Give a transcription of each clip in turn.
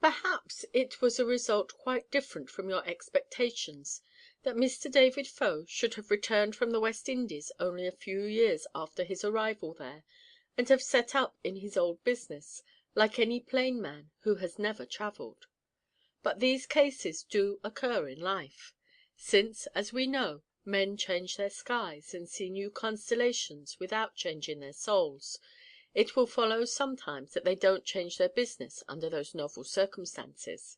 Perhaps it was a result quite different from your expectations that Mr. David Faux should have returned from the West Indies only a few years after his arrival there, and have set up in his old business, like any plain man who has never travelled. But these cases do occur in life; since, as we know, men change their skies, and see new constellations without changing their souls, it will follow sometimes that they don't change their business under those novel circumstances.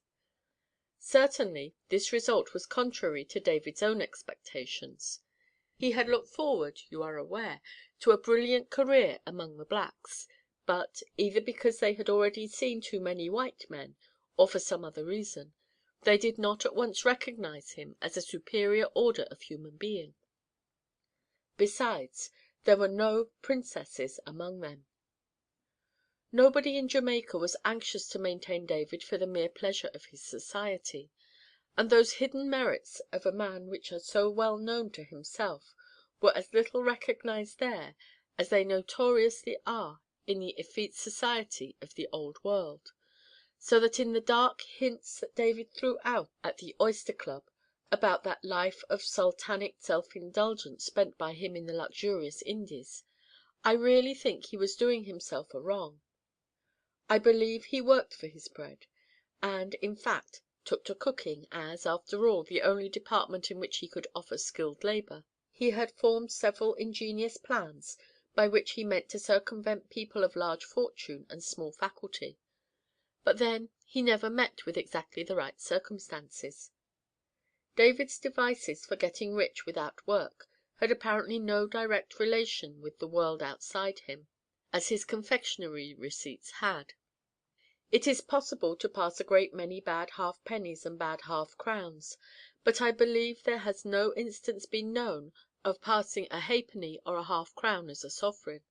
Certainly this result was contrary to David's own expectations. He had looked forward, you are aware, to a brilliant career among the blacks; but, either because they had already seen too many white men, or for some other reason, they did not at once recognize him as a superior order of human being. Besides, there were no princesses among them. Nobody in Jamaica was anxious to maintain David for the mere pleasure of his society; and those hidden merits of a man which are so well known to himself were as little recognized there as they notoriously are in the effete society of the Old World; so that in the dark hints that David threw out at the Oyster Club about that life of sultanic self–indulgence spent by him in the luxurious Indies, I really think he was doing himself a wrong. I believe he worked for his bread, and, in fact, took to cooking as, after all, the only department in which he could offer skilled labour. He had formed several ingenious plans by which he meant to circumvent people of large fortune and small faculty; but then he never met with exactly the right circumstances. David's devices for getting rich without work had apparently no direct relation with the world outside him, as his confectionery receipts had. It is possible to pass a great many bad half–pennies and bad half–crowns, but I believe there has no instance been known of passing a halfpenny or a half–crown as a sovereign.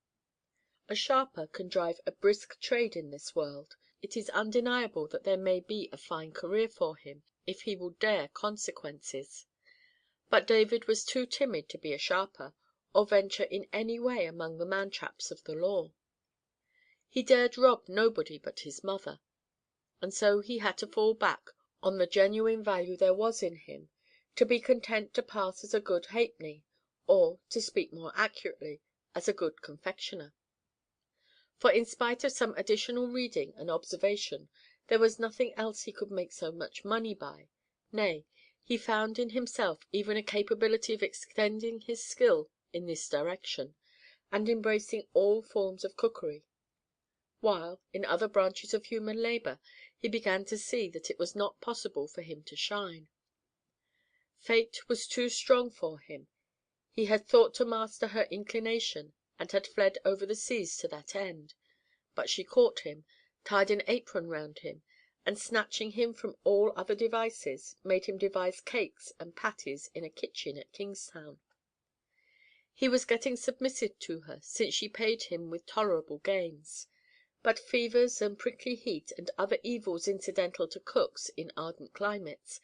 A sharper can drive a brisk trade in this world. It is undeniable that there may be a fine career for him, if he will dare consequences. But David was too timid to be a sharper, or venture in any way among the man–traps of the law. He dared rob nobody but his mother; and so he had to fall back on the genuine value there was in him, to be content to pass as a good halfpenny, or, to speak more accurately, as a good confectioner. For in spite of some additional reading and observation, there was nothing else he could make so much money by; nay, he found in himself even a capability of extending his skill in this direction, and embracing all forms of cookery; while, in other branches of human labour, he began to see that it was not possible for him to shine. Fate was too strong for him. He had thought to master her inclination, and had fled over the seas to that end; but she caught him, tied an apron round him, and, snatching him from all other devices, made him devise cakes and patties in a kitchen at Kingstown. He was getting submissive to her, since she paid him with tolerable gains; but fevers and prickly heat, and other evils incidental to cooks in ardent climates,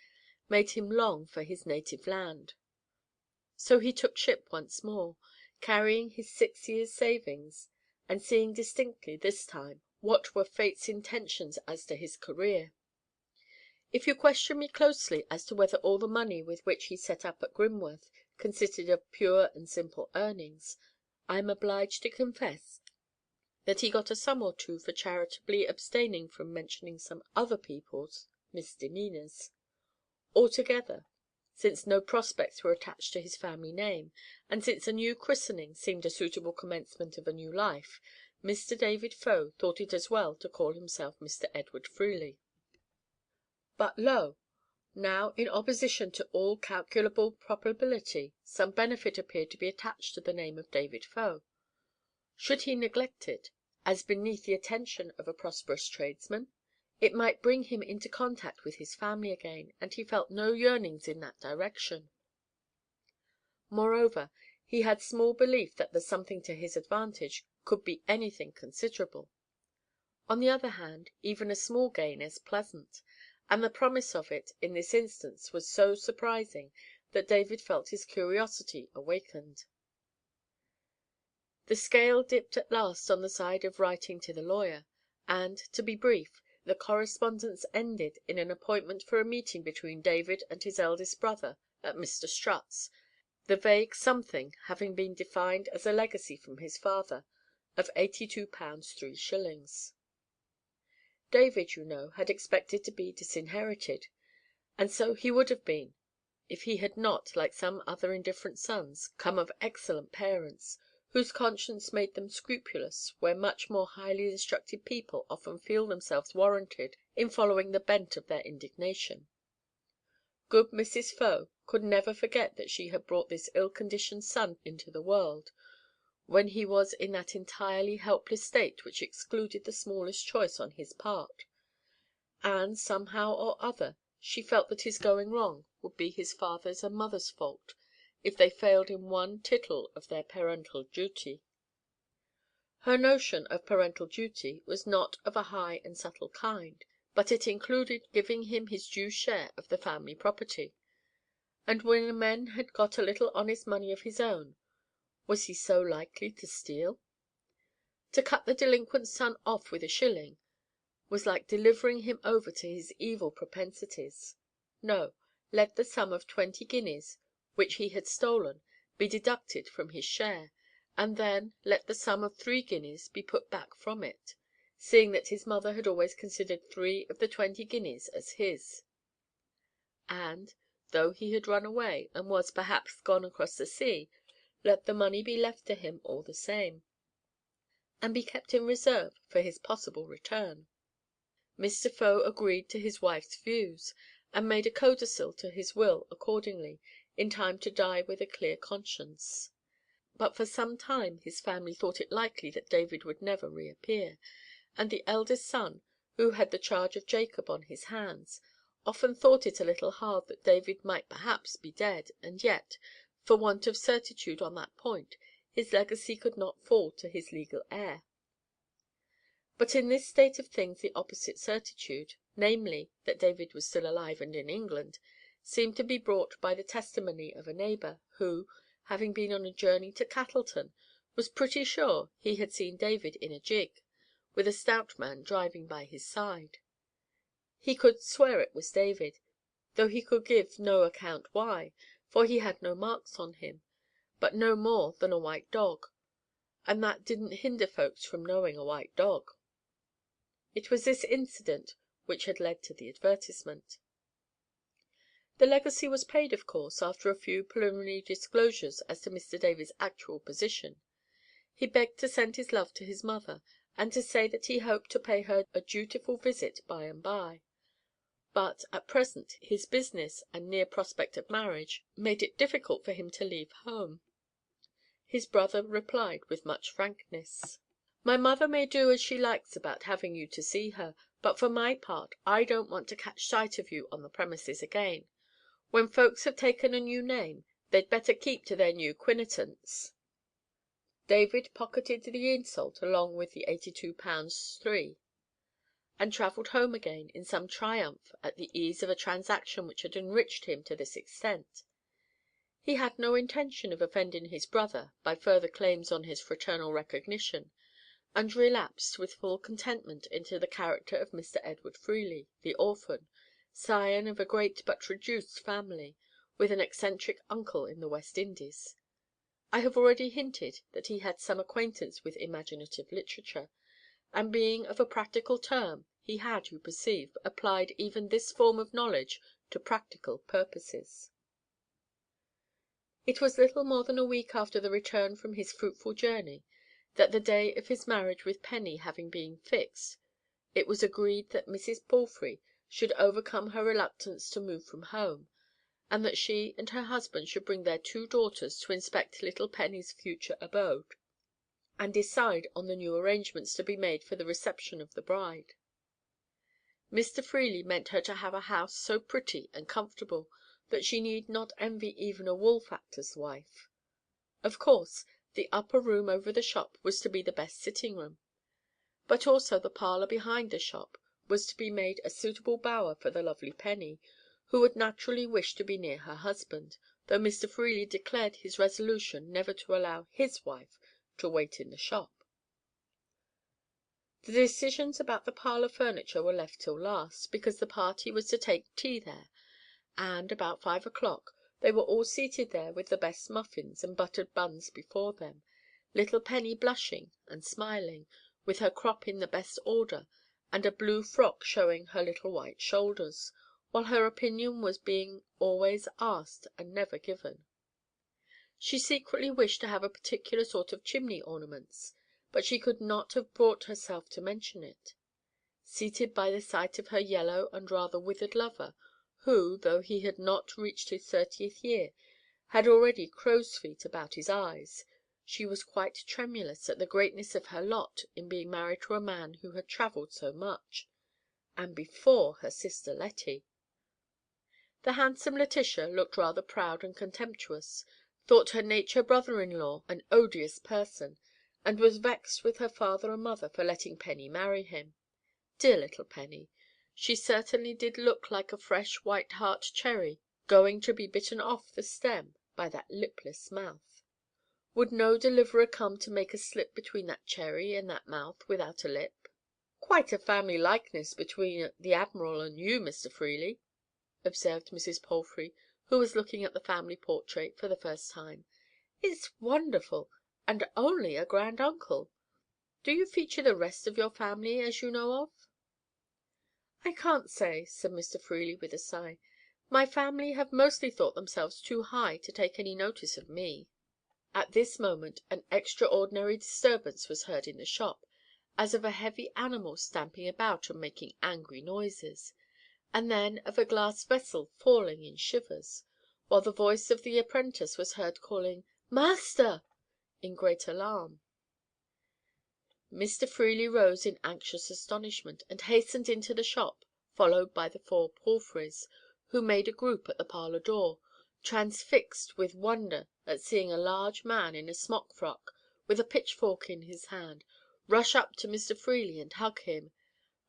made him long for his native land. So he took ship once more, carrying his 6 years' savings, and seeing distinctly, this time, what were Fate's intentions as to his career. If you question me closely as to whether all the money with which he set up at Grimworth consisted of pure and simple earnings, I am obliged to confess that he got a sum or two for charitably abstaining from mentioning some other people's misdemeanours. Altogether, since no prospects were attached to his family name, and since a new christening seemed a suitable commencement of a new life, Mr. David Faux thought it as well to call himself Mr. Edward Freely. But lo! now, in opposition to all calculable probability, some benefit appeared to be attached to the name of David Faux. Should he neglect it, as beneath the attention of a prosperous tradesman? It might bring him into contact with his family again, and he felt no yearnings in that direction. Moreover, he had small belief that the something to his advantage could be anything considerable. On the other hand, even a small gain is pleasant, and the promise of it in this instance was so surprising that David felt his curiosity awakened. The scale dipped at last on the side of writing to the lawyer, and, to be brief, the correspondence ended in an appointment for a meeting between David and his eldest brother at Mr. Strutt's, the vague something having been defined as a legacy from his father of £82 3s. David, you know, had expected to be disinherited, and so he would have been, if he had not, like some other indifferent sons, come of excellent parents, whose conscience made them scrupulous where much more highly instructed people often feel themselves warranted in following the bent of their indignation. Good Mrs. Faux could never forget that she had brought this ill-conditioned son into the world, when he was in that entirely helpless state which excluded the smallest choice on his part; and, somehow or other, she felt that his going wrong would be his father's and mother's fault, if they failed in one tittle of their parental duty. Her notion of parental duty was not of a high and subtle kind, but it included giving him his due share of the family property; and when a man had got a little honest money of his own, was he so likely to steal? To cut the delinquent son off with a shilling was like delivering him over to his evil propensities. No, let the sum of 20 guineas which he had stolen be deducted from his share, and then let the sum of 3 guineas be put back from it, seeing that his mother had always considered 3 of the 20 guineas as his; and, though he had run away, and was, perhaps, gone across the sea, let the money be left to him all the same, and be kept in reserve for his possible return. Mr. Faux agreed to his wife's views, and made a codicil to his will accordingly, in time to die with a clear conscience. But for some time his family thought it likely that David would never reappear, and the eldest son, who had the charge of Jacob on his hands, often thought it a little hard that David might perhaps be dead, and yet, for want of certitude on that point, his legacy could not fall to his legal heir. But in this state of things the opposite certitude, namely, that David was still alive and in England, seemed to be brought by the testimony of a neighbour, who, having been on a journey to Cattleton, was pretty sure he had seen David in a gig, with a stout man driving by his side. He could swear it was David, though he could give no account why, for he had no marks on him, but no more than a white dog, and that didn't hinder folks from knowing a white dog. It was this incident which had led to the advertisement. The legacy was paid, of course, after a few preliminary disclosures as to Mr. David's actual position. He begged to send his love to his mother, and to say that he hoped to pay her a dutiful visit by and by; but at present his business and near prospect of marriage made it difficult for him to leave home. His brother replied with much frankness: "My mother may do as she likes about having you to see her, but for my part I don't want to catch sight of you on the premises again. When folks have taken a new name, they'd better keep to their new quinetance." David pocketed the insult along with the £82 3, and travelled home again in some triumph at the ease of a transaction which had enriched him to this extent. He had no intention of offending his brother by further claims on his fraternal recognition, and relapsed with full contentment into the character of Mr. Edward Freely, the orphan, scion of a great but reduced family, with an eccentric uncle in the West Indies. I have already hinted that he had some acquaintance with imaginative literature, and being of a practical turn, he had, you perceive, applied even this form of knowledge to practical purposes. It was little more than a week after the return from his fruitful journey, that the day of his marriage with Penny having been fixed, it was agreed that Mrs. Palfrey should overcome her reluctance to move from home, and that she and her husband should bring their 2 daughters to inspect little Penny's future abode, and decide on the new arrangements to be made for the reception of the bride. Mr. Freely meant her to have a house so pretty and comfortable that she need not envy even a wool-factor's wife. Of course, the upper room over the shop was to be the best sitting-room, but also the parlour behind the shop was to be made a suitable bower for the lovely Penny, who would naturally wish to be near her husband, though Mr. Freely declared his resolution never to allow his wife to wait in the shop. The decisions about the parlour furniture were left till last, because the party was to take tea there, and, about 5 o'clock, they were all seated there with the best muffins and buttered buns before them, little Penny blushing and smiling, with her crop in the best order, and a blue frock showing her little white shoulders, while her opinion was being always asked and never given. She secretly wished to have a particular sort of chimney ornaments, but she could not have brought herself to mention it. Seated by the side of her yellow and rather withered lover, who, though he had not reached his 30th year, had already crow's feet about his eyes, she was quite tremulous at the greatness of her lot in being married to a man who had travelled so much, and before her sister Letty. The handsome Letitia looked rather proud and contemptuous, thought her nature brother-in-law an odious person, and was vexed with her father and mother for letting Penny marry him. Dear little Penny! She certainly did look like a fresh white-heart cherry going to be bitten off the stem by that lipless mouth. Would no deliverer come to make a slip between that cherry and that mouth without a lip? "Quite a family likeness between the Admiral and you, Mr. Freely," observed Mrs. Palfrey, who was looking at the family portrait for the first time. "It's wonderful, and only a grand-uncle. Do you feature the rest of your family as you know of?" "I can't say," said Mr. Freely, with a sigh. "My family have mostly thought themselves too high to take any notice of me." At this moment an extraordinary disturbance was heard in the shop, as of a heavy animal stamping about and making angry noises, and then of a glass vessel falling in shivers, while the voice of the apprentice was heard calling "Master!" in great alarm. Mr. Freely rose in anxious astonishment, and hastened into the shop, followed by the four Palfreys, who made a group at the parlour door, transfixed with wonder at seeing a large man in a smock–frock, with a pitchfork in his hand, rush up to Mr. Freely and hug him,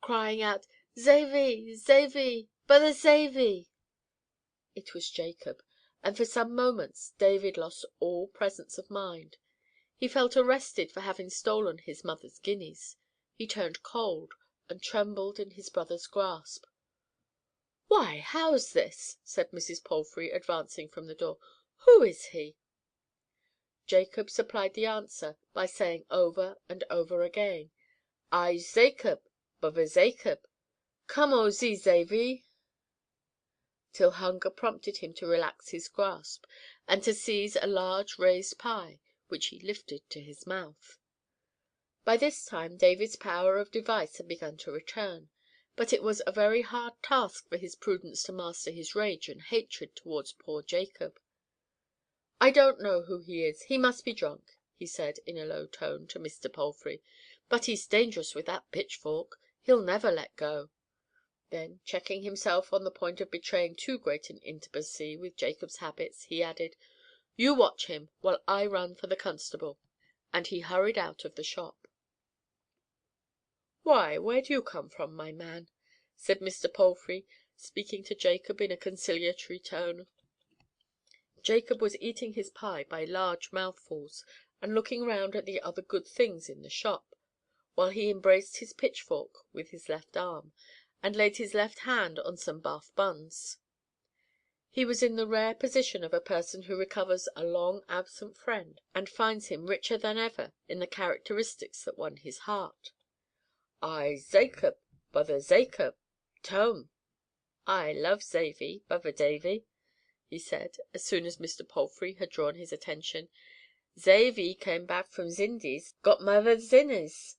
crying out, "Zavy, Zavy, brother Zavy!" It was Jacob, and for some moments David lost all presence of mind. He felt arrested for having stolen his mother's guineas. He turned cold, and trembled in his brother's grasp. "Why, how's this?" said Mrs. Palfrey, advancing from the door. "Who is he?" Jacob supplied the answer by saying over and over again, "I's Zacob, brother Zacob. Come o zee Zavy," till hunger prompted him to relax his grasp, and to seize a large raised pie, which he lifted to his mouth. By this time David's power of device had begun to return, but it was a very hard task for his prudence to master his rage and hatred towards poor Jacob. "I don't know who he is. He must be drunk," he said in a low tone to Mr. Palfrey; "but he's dangerous with that pitchfork. He'll never let go." Then, checking himself on the point of betraying too great an intimacy with Jacob's habits, he added, "You watch him, while I run for the constable." And he hurried out of the shop. "Why, where do you come from, my man?" said Mr. Palfrey, speaking to Jacob in a conciliatory tone. Jacob was eating his pie by large mouthfuls, and looking round at the other good things in the shop, while he embraced his pitchfork with his left arm, and laid his left hand on some Bath buns. He was in the rare position of a person who recovers a long–absent friend, and finds him richer than ever in the characteristics that won his heart. "I's Zacob, brother Zacob. Tome. I love Zavy, brother Davy," he said, as soon as Mr. Palfrey had drawn his attention. "Zavy came back from Zindies, got mother's zinners.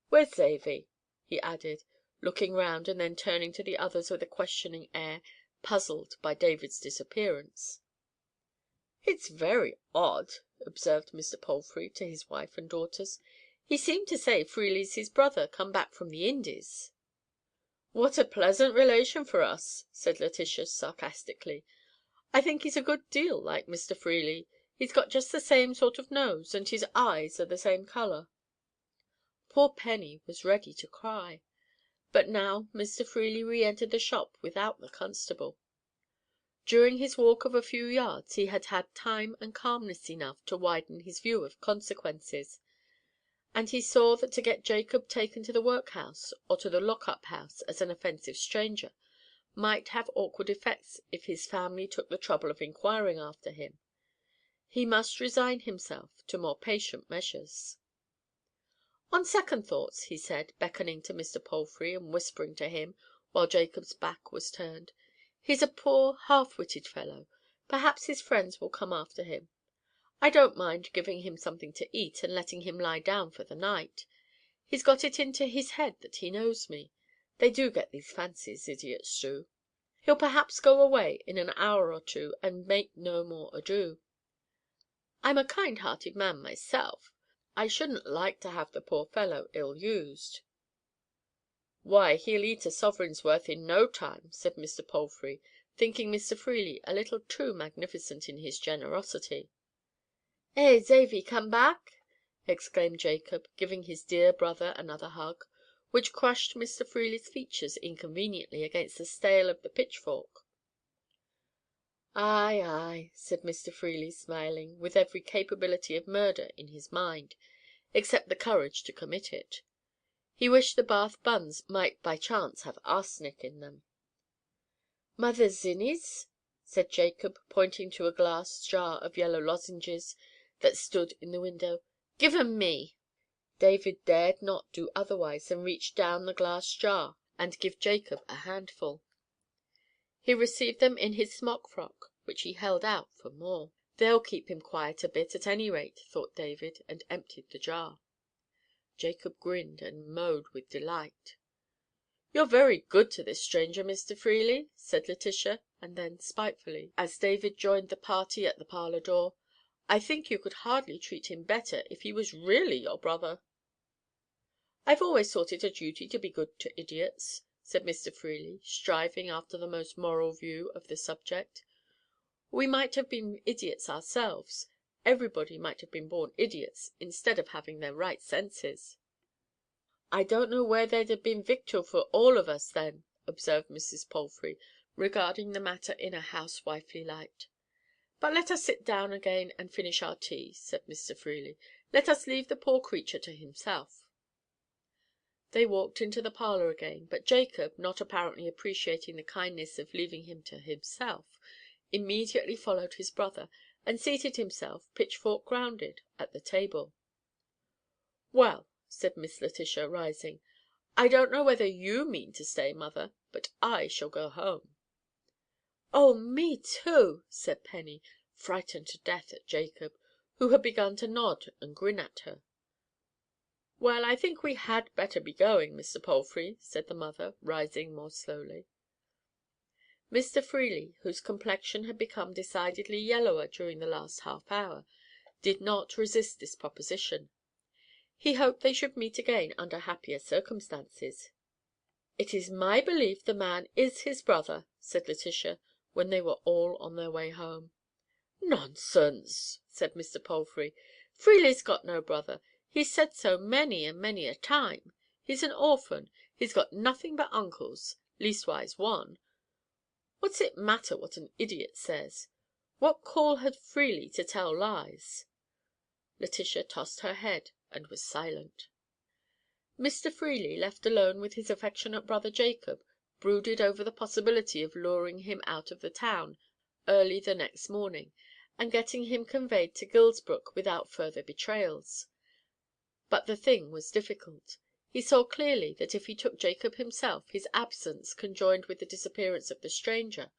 Where's Zavy?" he added, looking round, and then turning to the others with a questioning air, puzzled by David's disappearance. "It's very odd," observed Mr. Palfrey to his wife and daughters. "He seemed to say Freely's his brother come back from the Indies." "What a pleasant relation for us," said Letitia sarcastically. "I think he's a good deal like Mr. Freely. He's got just the same sort of nose, and his eyes are the same colour." Poor Penny was ready to cry. But now Mr. Freely re–entered the shop without the constable. During his walk of a few yards he had had time and calmness enough to widen his view of consequences. and he saw that to get Jacob taken to the workhouse or to the lock-up house as an offensive stranger might have awkward effects if his family took the trouble of inquiring after him. He must resign himself to more patient measures. "On second thoughts," he said, beckoning to Mr. Palfrey and whispering to him while Jacob's back was turned, "he's a poor half–witted fellow. Perhaps his friends will come after him. I don't mind giving him something to eat, and letting him lie down for the night. He's got it into his head that he knows me. They do get these fancies, idiots do. He'll perhaps go away in an hour or two, and make no more ado. I'm a kind–hearted man myself. I shouldn't like to have the poor fellow ill–used." "Why, he'll eat a sovereign's worth in no time," said Mr. Palfrey, thinking Mr. Freely a little too magnificent in his generosity. "Eh, Zavy, come back?" exclaimed Jacob, giving his dear brother another hug, which crushed Mr. Freely's features inconveniently against the stale of the pitchfork. "Ay, ay," said Mr. Freely, smiling, with every capability of murder in his mind, except the courage to commit it. He wished the Bath buns might by chance have arsenic in them. "Mother's zinnies?" said Jacob, pointing to a glass jar of yellow lozenges that stood in the window. "Give 'em me." David dared not do otherwise than reach down the glass jar and give Jacob a handful. He received them in his smock–frock, which he held out for more. "They'll keep him quiet a bit, at any rate," thought David, and emptied the jar. Jacob grinned and mowed with delight. "You're very good to this stranger, Mr. Freely," said Letitia; and then spitefully, as David joined the party at the parlour door, "I think you could hardly treat him better if he was really your brother." "I've always thought it a duty to be good to idiots," said Mr. Freely, striving after the most moral view of the subject. "We might have been idiots ourselves. Everybody might have been born idiots, instead of having their right senses." "I don't know where there'd have been victual for all of us then," observed Mrs. Palfrey, regarding the matter in a housewifely light. "But let us sit down again and finish our tea," said Mr. Freely. "Let us leave the poor creature to himself." They walked into the parlour again, but Jacob, not apparently appreciating the kindness of leaving him to himself, immediately followed his brother, and seated himself, pitchfork–grounded, at the table. "Well," said Miss Letitia, rising, "I don't know whether you mean to stay, mother, but I shall go home." "Oh, me too," said Penny, frightened to death at Jacob, who had begun to nod and grin at her. "Well, I think we had better be going, Mr. Palfrey," said the mother, rising more slowly. Mr. Freely, whose complexion had become decidedly yellower during the last half–hour, did not resist this proposition. He hoped they should meet again under happier circumstances. "It is my belief the man is his brother," said Letitia, when they were all on their way home. "Nonsense!" said Mr. Palfrey. "Freely's got no brother. He's said so many and many a time. He's an orphan. He's got nothing but uncles—leastwise one. What's it matter what an idiot says? What call had Freely to tell lies?" Letitia tossed her head and was silent. Mr. Freely, left alone with his affectionate brother Jacob, brooded over the possibility of luring him out of the town early the next morning, and getting him conveyed to Gilsbrook without further betrayals. But the thing was difficult. He saw clearly that if he took Jacob himself, his absence, conjoined with the disappearance of the stranger,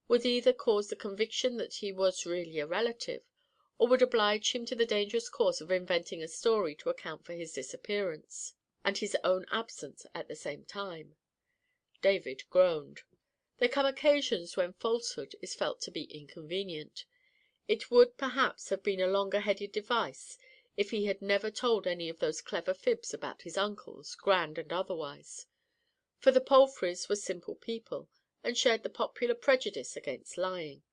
would either cause the conviction that he was really a relative, or would oblige him to the dangerous course of inventing a story to account for his disappearance and his own absence at the same time. David groaned. There come occasions when falsehood is felt to be inconvenient. It would, perhaps, have been a longer–headed device if he had never told any of those clever fibs about his uncles, grand and otherwise. For the Palfreys were simple people, and shared the popular prejudice against lying.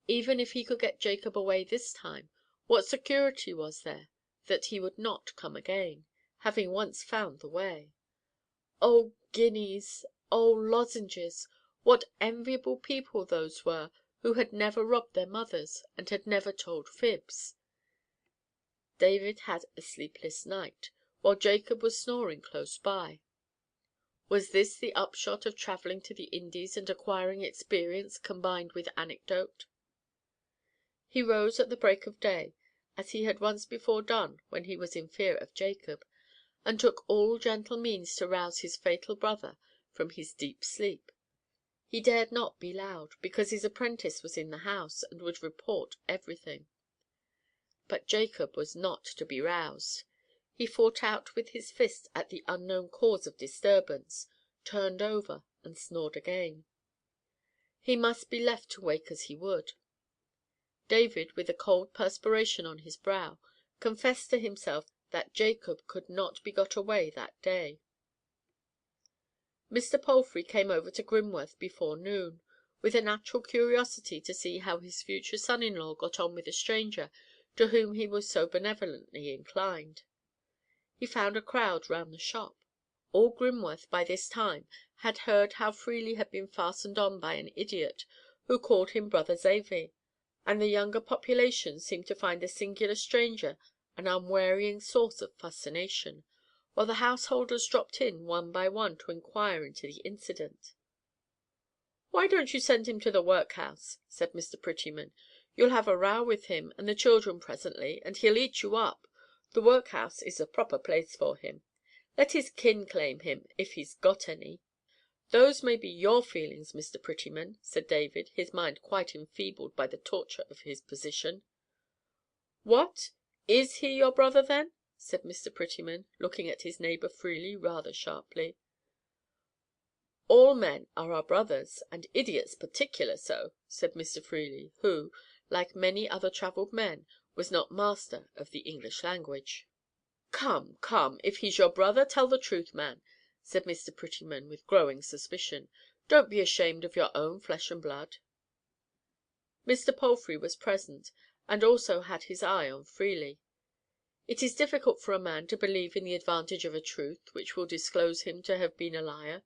Even if he could get Jacob away this time, what security was there that he would not come again, having once found the way? Oh, guineas! Oh, lozenges! What enviable people those were who had never robbed their mothers, and had never told fibs! David had a sleepless night, while Jacob was snoring close by. Was this the upshot of travelling to the Indies and acquiring experience combined with anecdote? He rose at the break of day, as he had once before done when he was in fear of Jacob, and took all gentle means to rouse his fatal brother from his deep sleep. He dared not be loud, because his apprentice was in the house, and would report everything. But Jacob was not to be roused. He fought out with his fist at the unknown cause of disturbance, turned over, and snored again. He must be left to wake as he would. David, with a cold perspiration on his brow, confessed to himself that Jacob could not be got away that day. Mr. Palfrey came over to Grimworth before noon, with a natural curiosity to see how his future son-in-law got on with a stranger to whom he was so benevolently inclined. He found a crowd round the shop. All Grimworth by this time had heard how Freely had been fastened on by an idiot who called him Brother Zavy, and the younger population seemed to find the singular stranger an unwearying source of fascination, while the householders dropped in one by one to inquire into the incident. "Why don't you send him to the workhouse?" said Mr. Prettyman. "You'll have a row with him and the children presently, and he'll eat you up. The workhouse is the proper place for him. Let his kin claim him, if he's got any." "Those may be your feelings, Mr. Prettyman," said David, his mind quite enfeebled by the torture of his position. "What! Is he your brother, then?" said Mr. Prettyman, looking at his neighbour Freely rather sharply. "All men are our brothers, and idiots particular so," said Mr. Freely, who, like many other travelled men, was not master of the English language. "Come, come, if he's your brother, tell the truth, man," said Mr. Prettyman, with growing suspicion. "Don't be ashamed of your own flesh and blood." Mr. Palfrey was present, and also had his eye on Freely. It is difficult for a man to believe in the advantage of a truth which will disclose him to have been a liar.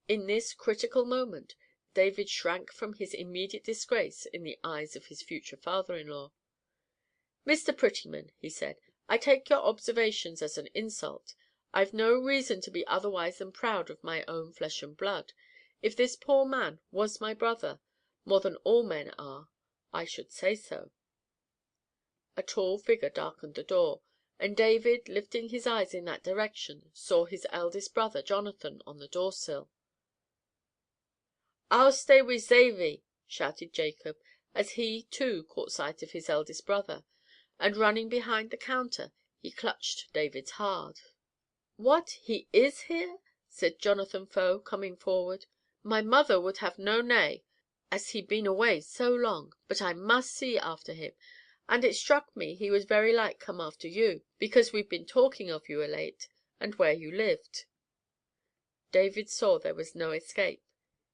In this critical moment David shrank from his immediate disgrace in the eyes of his future father-in-law. "Mr. Prettyman," he said, "I take your observations as an insult. I've no reason to be otherwise than proud of my own flesh and blood. If this poor man was my brother, more than all men are, I should say so." A tall figure darkened the door, and David, lifting his eyes in that direction, saw his eldest brother Jonathan on the door–sill. "I'll stay with Zavy," shouted Jacob, as he too caught sight of his eldest brother, and running behind the counter, he clutched David's hand. "What, he is here?" said Jonathan Foe, coming forward. "My mother would have no nay, as he'd been away so long, but I must see after him, and it struck me he would very like come after you, because we've been talking of you o' late, and where you lived." David saw there was no escape.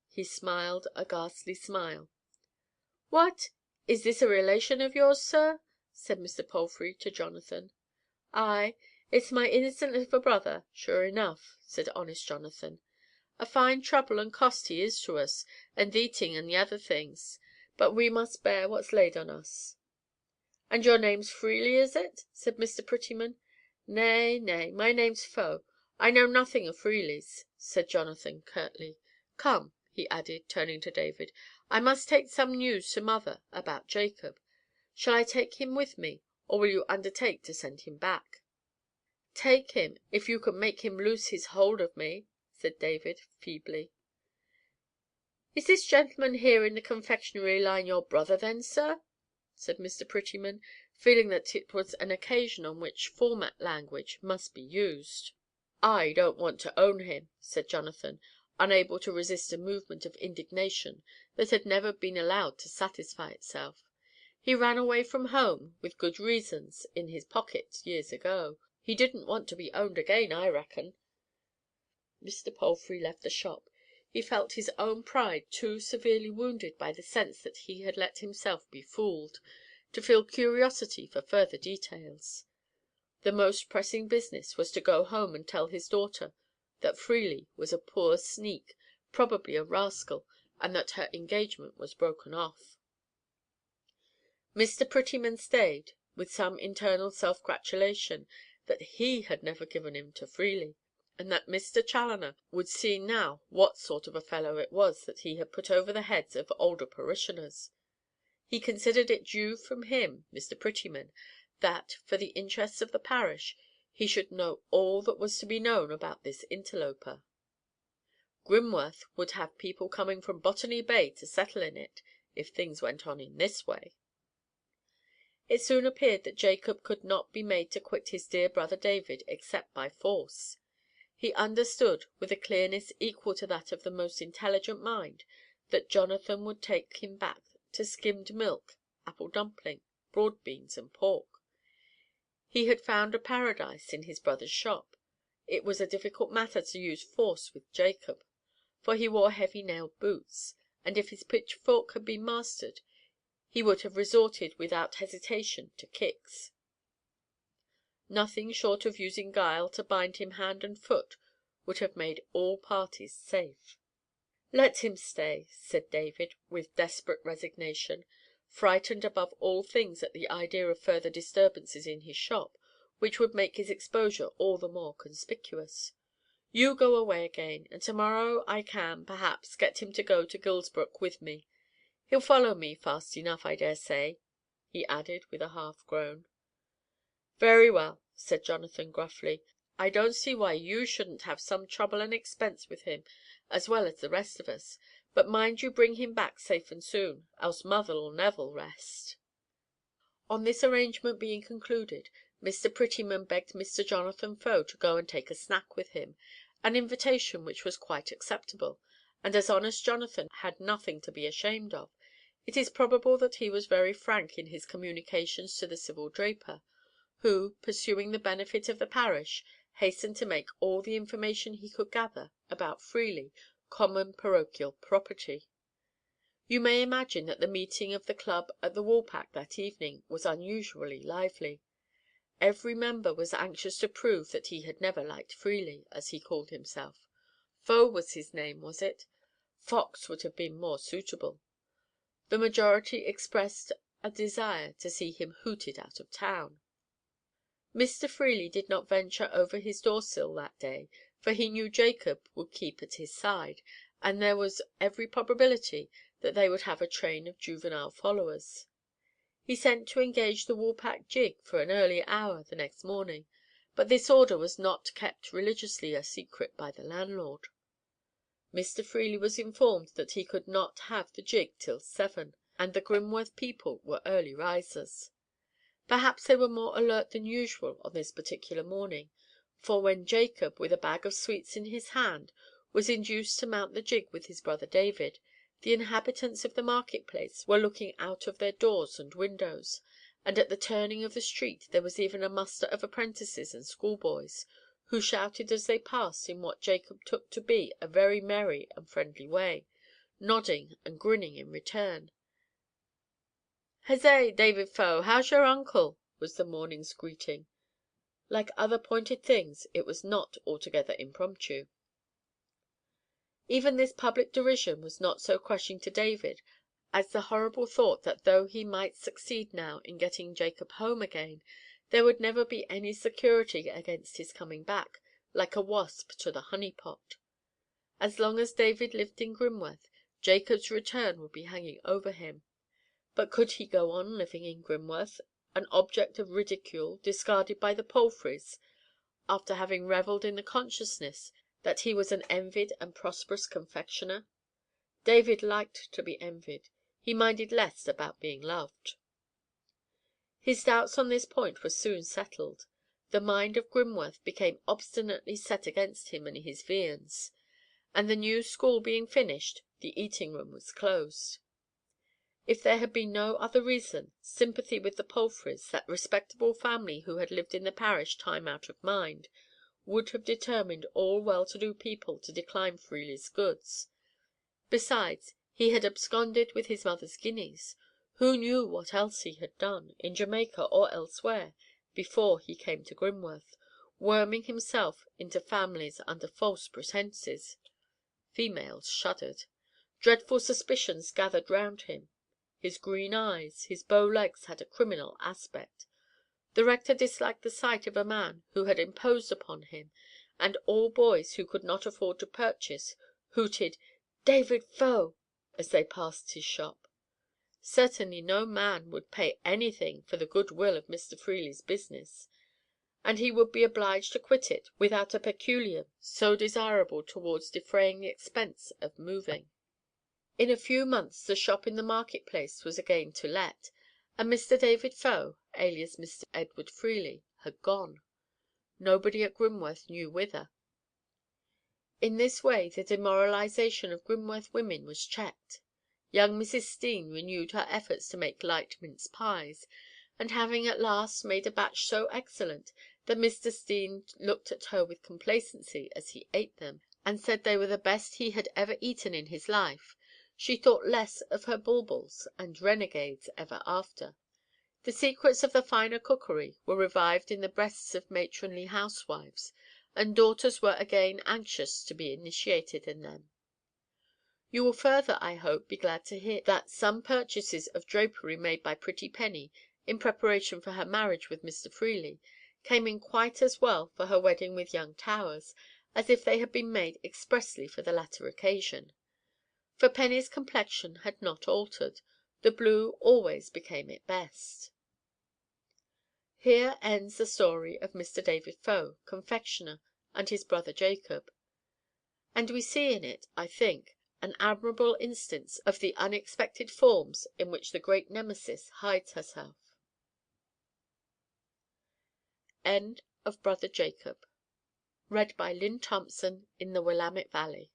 He smiled a ghastly smile. "What! Is this a relation of yours, sir?" said Mr. Palfrey to Jonathan. "Ay, it's my innocent little brother, sure enough," said honest Jonathan. "A fine trouble and cost he is to us, and th' eating and the other things, but we must bear what's laid on us." "And your name's Freely, is it?" said Mr. Prettyman. "Nay, nay, my name's Foe. I know nothing of Freelys," said Jonathan curtly. "Come," he added, turning to David, "I must take some news to mother about Jacob. Shall I take him with me, or will you undertake to send him back?" "Take him, if you can make him loose his hold of me," said David feebly. "Is this gentleman here in the confectionery line your brother, then, sir?" said Mr. Prettyman, feeling that it was an occasion on which formal language must be used. "I don't want to own him," said Jonathan, unable to resist a movement of indignation that had never been allowed to satisfy itself. "He ran away from home, with good reasons in his pocket, years ago. He didn't want to be owned again, I reckon." Mr. Palfrey left the shop. He felt his own pride too severely wounded by the sense that he had let himself be fooled, to feel curiosity for further details. The most pressing business was to go home and tell his daughter that Freely was a poor sneak, probably a rascal, and that her engagement was broken off. Mr. Prettyman stayed, with some internal self-gratulation that he had never given in to Freely, and that Mr. Chaloner would see now what sort of a fellow it was that he had put over the heads of older parishioners. He considered it due from him, Mr. Prettyman, that, for the interests of the parish, he should know all that was to be known about this interloper. Grimworth would have people coming from Botany Bay to settle in it, if things went on in this way. It soon appeared that Jacob could not be made to quit his dear brother David except by force. He understood, with a clearness equal to that of the most intelligent mind, that Jonathan would take him back to skimmed milk, apple dumpling, broad beans, and pork. He had found a paradise in his brother's shop. It was a difficult matter to use force with Jacob, for he wore heavy nailed boots, and if his pitchfork had been mastered, he would have resorted without hesitation to kicks. Nothing short of using guile to bind him hand and foot would have made all parties safe. "Let him stay," said David, with desperate resignation, frightened above all things at the idea of further disturbances in his shop, which would make his exposure all the more conspicuous. "You go away again, and to–morrow I can, perhaps, get him to go to Gilsbrook with me. He'll follow me fast enough, I dare say," he added, with a half–groan. "Very well," said Jonathan, gruffly. "I don't see why you shouldn't have some trouble and expense with him as well as the rest of us. But mind you bring him back safe and soon, else mother'll never rest." On this arrangement being concluded, Mr. Prettyman begged Mr. Jonathan Faux to go and take a snack with him, an invitation which was quite acceptable; and as honest Jonathan had nothing to be ashamed of, it is probable that he was very frank in his communications to the civil draper, who, pursuing the benefit of the parish, hastened to make all the information he could gather about Freely common parochial property. You may imagine that the meeting of the club at the Woolpack that evening was unusually lively. Every member was anxious to prove that he had never liked Freely, as he called himself. Faux was his name, was it? Fox would have been more suitable. The majority expressed a desire to see him hooted out of town. Mr. Freely did not venture over his door–sill that day, for he knew Jacob would keep at his side, and there was every probability that they would have a train of juvenile followers. He sent to engage the Woolpack gig for an early hour the next morning, but this order was not kept religiously a secret by the landlord. Mr. Freely was informed that he could not have the gig till 7, and the Grimworth people were early risers. Perhaps they were more alert than usual on this particular morning, for when Jacob, with a bag of sweets in his hand, was induced to mount the gig with his brother David, the inhabitants of the market–place were looking out of their doors and windows, and at the turning of the street there was even a muster of apprentices and schoolboys, who shouted as they passed in what Jacob took to be a very merry and friendly way, nodding and grinning in return. "Huzzay, David Faux, how's your uncle?" was the morning's greeting. Like other pointed things, it was not altogether impromptu. Even this public derision was not so crushing to David as the horrible thought that though he might succeed now in getting Jacob home again, there would never be any security against his coming back, like a wasp to the honey–pot. As long as David lived in Grimworth, Jacob's return would be hanging over him. But could he go on living in Grimworth, an object of ridicule, discarded by the Palfreys, after having revelled in the consciousness that he was an envied and prosperous confectioner? David liked to be envied; he minded less about being loved. His doubts on this point were soon settled. The mind of Grimworth became obstinately set against him and his viands, and the new school being finished, the eating–room was closed. If there had been no other reason, sympathy with the Palfreys, that respectable family who had lived in the parish time out of mind, would have determined all well–to–do people to decline Freely's goods. Besides, he had absconded with his mother's guineas. Who knew what else he had done, in Jamaica or elsewhere, before he came to Grimworth, worming himself into families under false pretences? Females shuddered. Dreadful suspicions gathered round him. His green eyes, his bow legs had a criminal aspect. The rector disliked the sight of a man who had imposed upon him, and all boys who could not afford to purchase hooted "David Faux" as they passed his shop. Certainly no man would pay anything for the good will of Mr. Freely's business, and he would be obliged to quit it without a peculium so desirable towards defraying the expense of moving. In a few months the shop in the market place was again to let, and Mr. David Faux, alias Mr. Edward Freely, had gone, nobody at Grimworth knew whither. In this way the demoralization of Grimworth women was checked. Young Mrs. Steene renewed her efforts to make light mince pies, and having at last made a batch so excellent that Mr. Steene looked at her with complacency as he ate them, and said they were the best he had ever eaten in his life, she thought less of her bulbuls and renegades ever after. The secrets of the finer cookery were revived in the breasts of matronly housewives, and daughters were again anxious to be initiated in them. You will further, I hope, be glad to hear that some purchases of drapery made by pretty Penny in preparation for her marriage with Mr. Freely came in quite as well for her wedding with young Towers as if they had been made expressly for the latter occasion. For Penny's complexion had not altered; the blue always became it best. Here ends the story of Mr. David Faux, confectioner, and his brother Jacob; and we see in it, I think, an admirable instance of the unexpected forms in which the great Nemesis hides herself. End of Brother Jacob. Read by Lynn Thompson in the Willamette Valley.